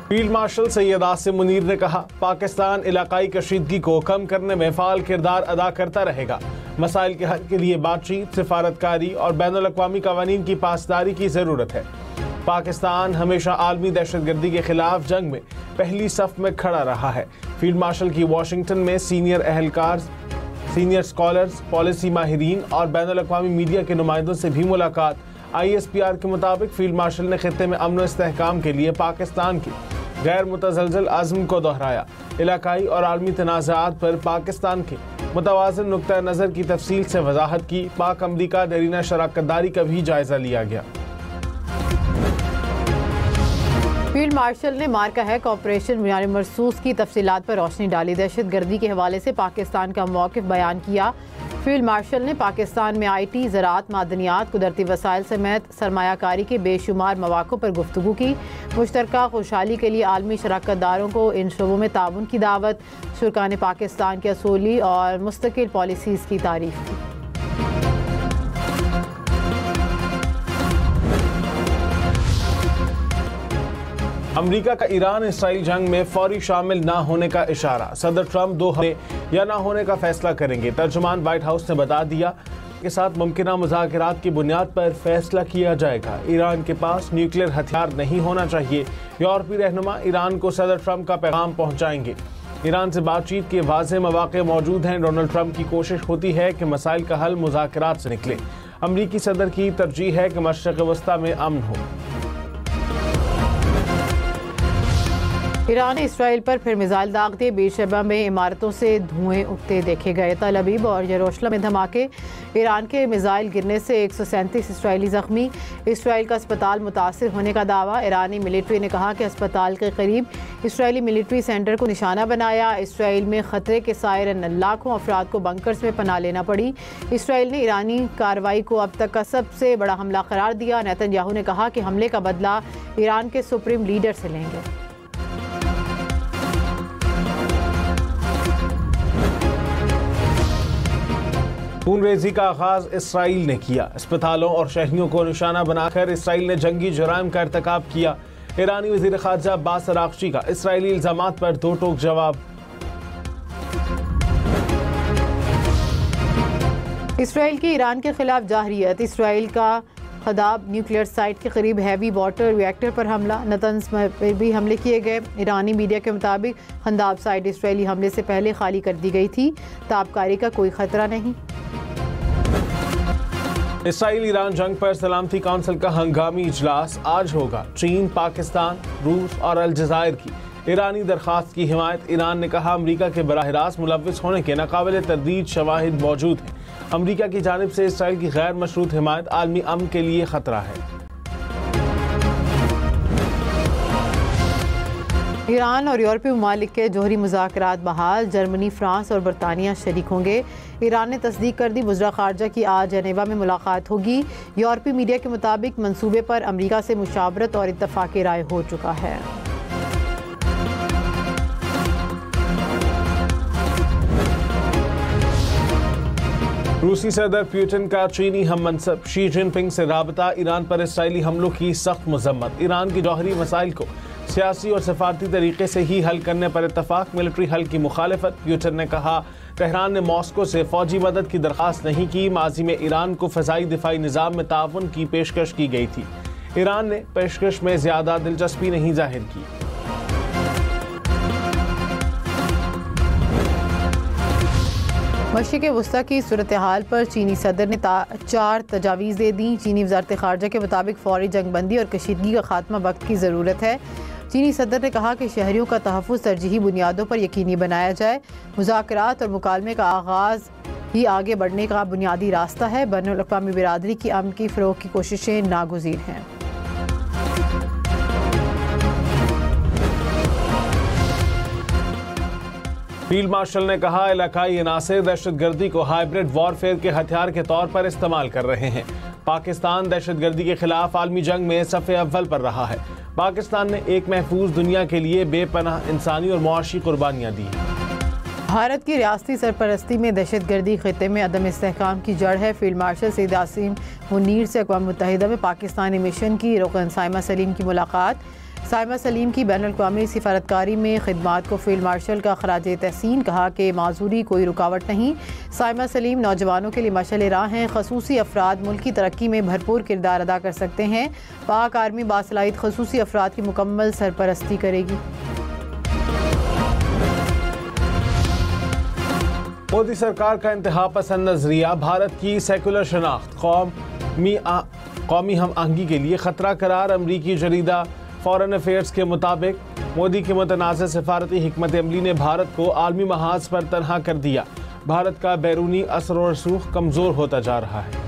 Field marshal Syed Asim Munir ने कहा, पाकिस्तान इलाकाई कशीदगी को कम करने में फ़ाल किरदार अदा करता रहेगा। मसाइल के हल के लिए बातचीत, सिफारतकारी और बैनुल-अक़वामी क़वानीन की पासदारी की ज़रूरत है। पाकिस्तान हमेशा आलमी दहशतगर्दी के खिलाफ जंग में पहली सफ में खड़ा रहा है। फील्ड मार्शल की वाशिंगटन में सीनियर अहलकार, सीनियर स्कॉलर्स, पॉलिसी माहिरीन और बैनुल-अक़वामी मीडिया के नुमाइंदों से भी मुलाकात। ISPR के मुताबिक फील्ड मार्शल ने खित्ते में अमन व इस्तेहकाम के लिए पाकिस्तान की गैर मुतज़लज़ल अज़्म को दोहराया। इलाकाई और आलमी तनाज़ात पर पाकिस्तान के मुतवाज़िन नुक्ता नज़र की तफसील से वजाहत की। पाक अमरीका दरीना शराकतदारी का भी जायज़ा लिया गया। फील्ड मार्शल ने मार्का हैक ऑपरेशन बुनियादी मरसूस की तफसीलात पर रोशनी डाली। दहशतगर्दी के हवाले से पाकिस्तान का मौक़िफ़ बयान किया। फील्ड मार्शल ने पाकिस्तान में IT, ज़राअत, मादनियात, कुदरती वसाइल समेत सरमायाकारी के बेशुमार मौक़ों पर गुफ्तगू की। मुश्तरका खुशहाली के लिए आलमी शराकतदारों को इन शोबों में ताउन की दावत। शुरा ने पाकिस्तान के असूली और मुस्तकिल पॉलिसीज़ की तारीफ़ की। अमरीका का ईरान इसराइल जंग में फौरी शामिल न होने का इशारा। सदर ट्रंप 2 हफ्ते या न होने का फैसला करेंगे। तर्जुमान व्हाइट हाउस ने बता दिया के साथ मुमकिना मुज़ाकरात की बुनियाद पर फैसला किया जाएगा। ईरान के पास न्यूक्लियर हथियार नहीं होना चाहिए। यूरोपीय रहनुमा ईरान को सदर ट्रंप का पैगाम पहुंचाएंगे। ईरान से बातचीत के वाज़ेह मौक़े मौजूद हैं। डोनाल्ड ट्रंप की कोशिश होती है कि मसाइल का हल मुज़ाकरात से निकले। अमरीकी सदर की तरजीह है कि मशरिक़ वस्ता में अमन हो। ईरान ने इसराइल पर फिर मिसाइल दाग दिए। बेशबा में इमारतों से धुएं उठते देखे गए। तल अबीब और यरूशलेम में धमाके। ईरान के मिसाइल गिरने से 137 इसराइली जख्मी। इसराइल का अस्पताल मुतासिर होने का दावा। ईरानी मिलिट्री ने कहा कि अस्पताल के करीब इसराइली मिलिट्री सेंटर को निशाना बनाया। इसराइल में खतरे के सायरन, लाखों अफराद को बंकर्स में पनाह लेना पड़ी। इसराइल ने ईरानी कार्रवाई को अब तक का सबसे बड़ा हमला करार दिया। नेतन्याहू ने कहा कि हमले का बदला ईरान के सुप्रीम लीडर से लेंगे। खूनरेज़ी का आगाज इसराइल ने किया। अस्पतालों और शहरियों को निशाना बनाकर इसराइल ने जंगी जुराइम का इर्तिकाब किया। ईरानी वज़ीर ख़ारजा अब्बास अराग़ची का इसराइली इल्ज़ामात पर दो टोक जवाब। इसराइल की ईरान के खिलाफ जाहरियत। इसराइल का खदाब न्यूक्लियर साइट के करीब हैवी वाटर रिएक्टर पर हमला। नतन्स पर भी हमले किए गए। ईरानी मीडिया के मुताबिक खंदाब साइट इसराइली हमले से पहले खाली कर दी गई थी। ताबकारी का कोई खतरा नहीं। इसराइल ईरान जंग पर सलामती काउंसिल का हंगामी इजलास आज होगा। चीन, पाकिस्तान, रूस और अलजज़ायर की ईरानी दरख्वास्त की हिमायत। ईरान ने कहा, अमरीका के बराह रास्त मुलव्विस होने के नाकाबिल तरदीद शवाहिद मौजूद हैं। अमरीका की जानिब से इसराइल की गैर मशरूत हिमायत आलमी अमन के लिए खतरा है। ईरान और यूरोपीय ममालिक के जोहरी मुज़ाकरात बहाल। जर्मनी, फ्रांस और बरतानिया शरीक होंगे। ईरान ने तस्दीक कर दी, वज़ीर ख़ारजा की आज जनेवा में मुलाकात होगी। यूरोपीय मीडिया के मुताबिक मंसूबे पर अमरीका से मुशावरत और इत्तफ़ाक़ राय हो चुका है। रूसी सदर पुतिन का चीनी हम मनसब शी जिनपिंग से राबता। ईरान पर इसराइली हमलों की सख्त मजम्मत। ईरान की जौहरी मसाइल को सियासी और सफारती तरीके से ही हल करने पर इत्तफाक। मिलिट्री हल की मुखालफत। पुतिन ने कहा, तेहरान ने मॉस्को से फौजी मदद की दरख्वास्त नहीं की। माजी में ईरान को फ़ज़ाई दिफाई निज़ाम में ताउन की पेशकश की गई थी। ईरान ने पेशकश में ज़्यादा दिलचस्पी नहीं जाहिर की। मशरिक़ वस्ता की सूरत हाल पर चीनी सदर ने 4 तजावीज़ दे दी। चीनी वज़ारत ख़ारजा के मुताबिक फ़ौरी जंगबंदी और कशीदगी का खात्मा वक्त की ज़रूरत है। चीनी सदर ने कहा कि शहरियों का तहफ़्फ़ुज़ तरजीही बुनियादों पर यकीनी बनाया जाए। मुज़ाकरात और मुकालमे का आगाज़ ही आगे बढ़ने का बुनियादी रास्ता है। बैनुल-अक़वामी बिरादरी की अमन की फ़रोग़ की कोशिशें नागुज़ीर हैं। फील्ड मार्शल ने कहा, इलाकाई अनासर दहशतगर्दी को हाइब्रिड वॉरफेयर के हथियार के तौर पर इस्तेमाल कर रहे हैं। पाकिस्तान दहशतगर्दी के खिलाफ आलमी जंग में सफ़े अव्वल पर रहा है। पाकिस्तान ने एक महफूज दुनिया के लिए बेपनाह इंसानी और मुआशी कुर्बानियाँ दी। भारत की रियासती सरपरस्ती में दहशतगर्दी खित्ते में अदम इस्तेहकाम की जड़ है। फील्ड मार्शल सैयद आसिम मुनीर से अक़वाम मुत्तहिदा में पाकिस्तानी मिशन की रुकन साइमा सलीम की मुलाकात। साइमा सलीम की बैनुल-अक़वामी सिफारतकारी में खिदमात को फील्ड मार्शल का खराज तहसीन, कहा कि माजूरी कोई रुकावट नहीं। साइमा सलीम नौजवानों के लिए मशाल राह हैं। खसूसी अफराद मुल्क की तरक्की में भरपूर किरदार अदा कर सकते हैं। पाक आर्मी बासलाहित खसूसी अफराद की मुकम्मल सरपरस्ती करेगी। मोदी सरकार का इंतहा पसंद नजरिया भारत की सेकुलर शनाख्त कौमी हम आहंगी के लिए खतरा करार। अमरीकी जरीदा फॉरेन अफेयर्स के मुताबिक मोदी के मुतनाज़ सिफारती हिकमत अमली ने भारत को आलमी महाज पर तनहा कर दिया। भारत का बैरूनी असर और रसूख कमज़ोर होता जा रहा है।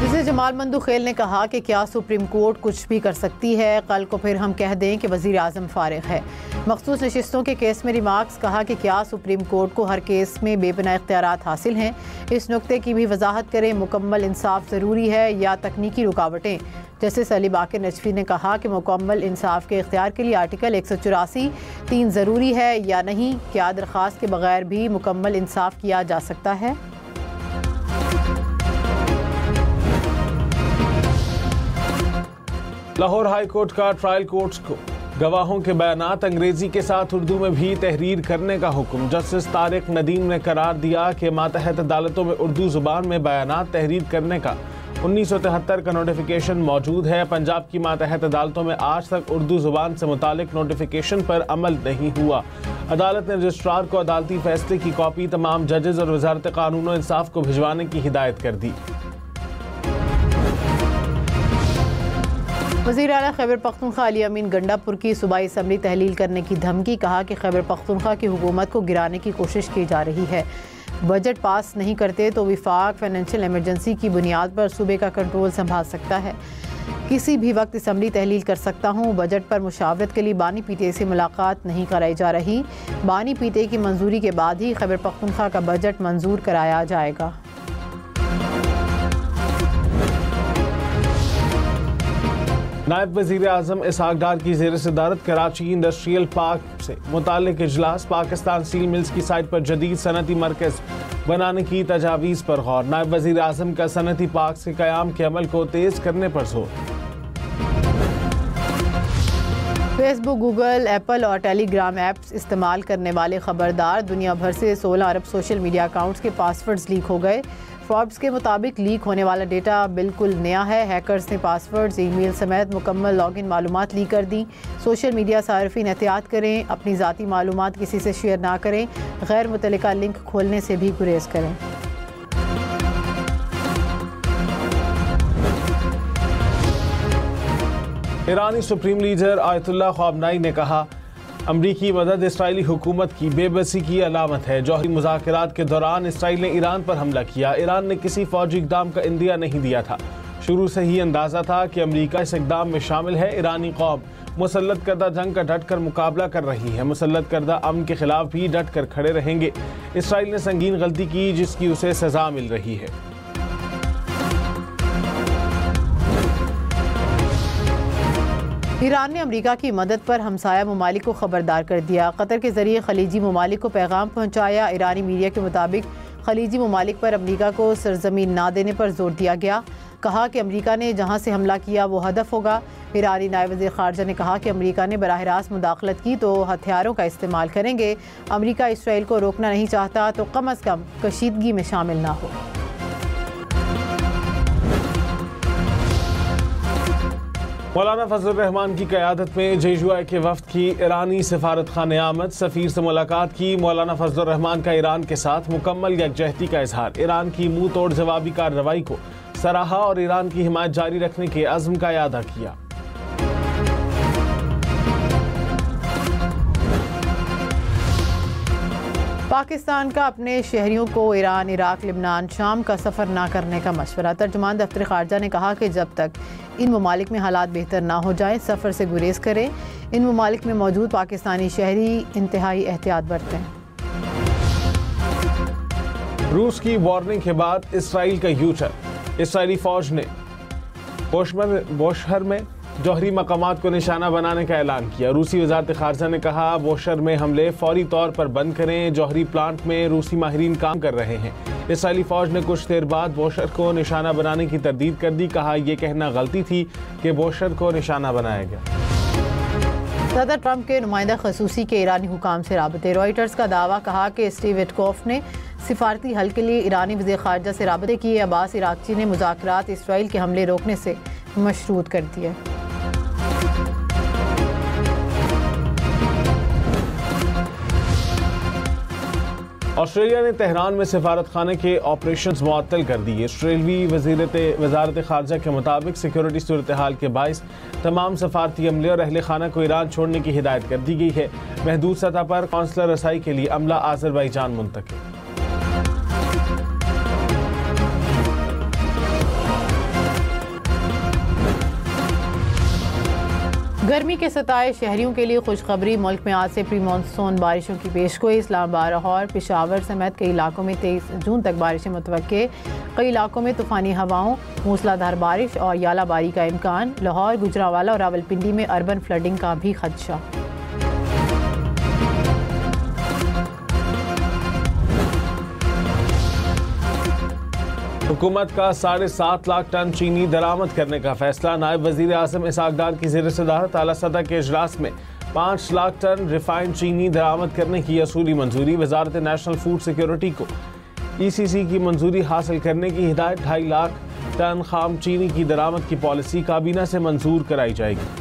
जिसे जमाल मंदुखेल ने कहा कि क्या सुप्रीम कोर्ट कुछ भी कर सकती है, कल को फिर हम कह दें कि वज़ीर आज़म फारिग है। मखसूस नशिस्तों के केस में रिमार्क्स, कहा कि क्या सुप्रीम कोर्ट को हर केस में बेपनाह इख्तियारात हासिल हैं, इस नुक्ते की भी वजाहत करें। मुकम्मल इंसाफ ज़रूरी है या तकनीकी रुकावटें। जस्टिस अली बाकर नजफी ने कहा कि मुकम्मल इंसाफ के इख्तियार के लिए आर्टिकल 184(3) ज़रूरी है या नहीं, क्या दरख्वास्त के बगैर भी मुकम्मल इंसाफ किया जा सकता है। लाहौर हाई कोर्ट का ट्रायल कोर्ट्स को गवाहों के बयानात अंग्रेजी के साथ उर्दू में भी तहरीर करने का हुक्म। जस्टिस तारिक नदीम ने करार दिया कि मातहत अदालतों में उर्दू ज़ुबान में बयानात तहरीर करने का 1973 का नोटिफिकेशन मौजूद है। पंजाब की मातहत अदालतों में आज तक उर्दू ज़ुबान से मुतालिक नोटिफिकेशन पर अमल नहीं हुआ। अदालत ने रजिस्ट्रार को अदालती फैसले की कॉपी तमाम जजेस और वजारत कानून और इंसाफ को भिजवाने की हिदायत कर दी। वज़ीर आला खैबर पख्तूनख्वा अली अमीन गंडापुर की सूबाई असम्बली तहलील करने की धमकी, कहा कि खैबर पख्तूनख्वा की हुकूमत को गिराने की कोशिश की जा रही है। बजट पास नहीं करते तो विफाक फाइनेंशियल इमरजेंसी की बुनियाद पर सूबे का कंट्रोल संभाल सकता है। किसी भी वक्त असम्बली तहलील कर सकता हूँ। बजट पर मुशावरत के लिए बानी पीटीआई से मुलाकात नहीं कराई जा रही। बानी पीटीआई की मंजूरी के बाद ही खैबर पख्तूनख्वा का बजट मंजूर कराया जाएगा। नायब वज़ीर आज़म इसहाक डार की ज़ेर सदारत कराची इंडस्ट्रियल पार्क से मुताल्लिक़ इजलास। पाकिस्तान स्टील मिल्स की साइट पर जदीद सनती मरकज़ बनाने की तजावीज़ पर गौर। नायब वज़ीर आज़म का सनती पार्क से क़याम के अमल को तेज़ करने पर जोर। फेसबुक, गूगल, एप्पल और टेलीग्राम ऐप्स इस्तेमाल करने वाले खबरदार। दुनिया भर से 16 अरब सोशल मीडिया अकाउंट्स के पासवर्ड्स लीक हो गए। फोर्ब्स के मुताबिक लीक होने वाला डेटा बिल्कुल नया है। हैकर्स ने पासवर्ड्स, ईमेल समेत मुकम्मल लॉगिन मालूमात लीक कर दी। सोशल मीडिया सार्फिन एहतियात करें, अपनी ज़ाती मालूमात किसी से शेयर ना करें, गैर मुतल्लिका लिंक खोलने से भी गुरेज करें। ईरानी सुप्रीम लीडर आयतुल्लाह ख़ामनेई ने कहा, अमरीकी मदद इसराइली हुकूमत की बेबसी की अलामत है। जौहरी मुज़ाकरात के दौरान इसराइल ने ईरान पर हमला किया। ईरान ने किसी फौजी इक़दाम का इंदिया नहीं दिया था। शुरू से ही अंदाज़ा था कि अमरीका इस इक़दाम में शामिल है। ईरानी कौम मुसल्लत करदा जंग का डट कर मुकाबला कर रही है। मुसल्लत करदा अमन के खिलाफ भी डट कर खड़े रहेंगे। इसराइल ने संगीन गलती की जिसकी उसे सज़ा मिल रही है। ईरान ने अमेरिका की मदद पर हमसाया ममालिक को खबरदार कर दिया। कतर के जरिए खलीजी ममालिक को पैगाम पहुँचाया। ईरानी मीडिया के मुताबिक खलीजी ममालिक पर अमेरिका को सरजमीन ना देने पर जोर दिया गया। कहा कि अमेरिका ने जहाँ से हमला किया वो हदफ होगा। ईरानी नायब वज़ीर ख़ारजा ने कहा कि अमेरिका ने बराह रास्त मुदाखलत की तो हथियारों का इस्तेमाल करेंगे। अमेरिका इसराइल को रोकना नहीं चाहता तो कम अज़ कम कशीदगी में शामिल ना हो। मौलाना फजल रहमान की क़यादत में जेजुआ के वफ़द की ईरानी सफारत खाने आमद। सफ़ीर से मुलाकात की। मौलाना फजल रहमान का ईरान के साथ मुकम्मल यकजहती का इजहार। ईरान की मुंह तोड़ जवाबी कार्रवाई को सराहा और ईरान की हिमायत जारी रखने के अज़्म का यादा किया। पाकिस्तान का अपने शहरियों को ईरान, इराक, लिबनान, शाम का सफ़र ना करने का मशवरा। तर्जुमान दफ्तर ख़ारजा ने कहा कि जब तक इन ममालिक में हालात बेहतर ना हो जाएं, सफ़र से गुरेज करें। इन ममालिक में मौजूद पाकिस्तानी शहरी इंतहाई एहतियात बरतें। रूस की वार्निंग के बाद इसराइल का यू-टर्न। इसराइली फ़ौज ने बोशहर में जौहरी मकामात को निशाना बनाने का ऐलान किया। रूसी वज़ारत ख़ारजा ने कहा, बोशहर में हमले फौरी तौर पर बंद करें। जौहरी प्लांट में रूसी माहिरीन काम कर रहे हैं। इसराइली फ़ौज ने कुछ देर बाद बोशहर को निशाना बनाने की तरदीद कर दी। कहा, यह कहना गलती थी कि बोशहर को निशाना बनाया गया। सदर ट्रंप के नुमाइंदा खसूसी के ईरानी हुकाम से राबते। रॉयटर्स का दावा कहा कि स्टीव विटकॉफ ने सिफारती हल के लिए ईरानी वज़ीर ख़ारजा से राबते किए। अब्बास इराक़ची ने मुज़ाकरात इसराइल के हमले रोकने से मशरूत कर दिए। ऑस्ट्रेलिया ने तेहरान में सिफारत खाने के ऑपरेशंस मुअत्तल कर दिए। ऑस्ट्रेलवी वज़ारत ख़ारजा के मुताबिक सिक्योरिटी सूरत हाल के बाइस तमाम सफारती अमले और अहल खाना को ईरान छोड़ने की हिदायत कर दी गई है। महदूद सतह पर कौंसलर रसाई के लिए अमला आज़रबाईजान मुंतकिल। गर्मी के सताए शहरियों के लिए खुशखबरी। मुल्क में आज से प्री मानसून बारिशों की पेशगोई। इस्लामाबाद, लाहौर, पेशावर समेत कई इलाकों में 23 जून तक बारिशें मुतवक्के। कई इलाकों में तूफानी हवाओं, मूसलाधार बारिश और यालाबारी का इम्कान। लाहौर, गुजरांवाला और रावलपिंडी में अर्बन फ्लडिंग का भी खदशा। हुकूमत का 7.5 लाख टन चीनी दरामद करने का फैसला। नायब वजीर आज़म इसहाक डार की ज़ेर सदारत आला सतह के इजलास में 5 लाख टन रिफाइंड चीनी दरामद करने की असूली मंजूरी। वजारत नेशनल फूड सिक्योरिटी को ECC की मंजूरी हासिल करने की हिदायत। 2.5 लाख टन खाम चीनी की दरामद की पॉलिसी काबीना से मंजूर कराई जाएगी।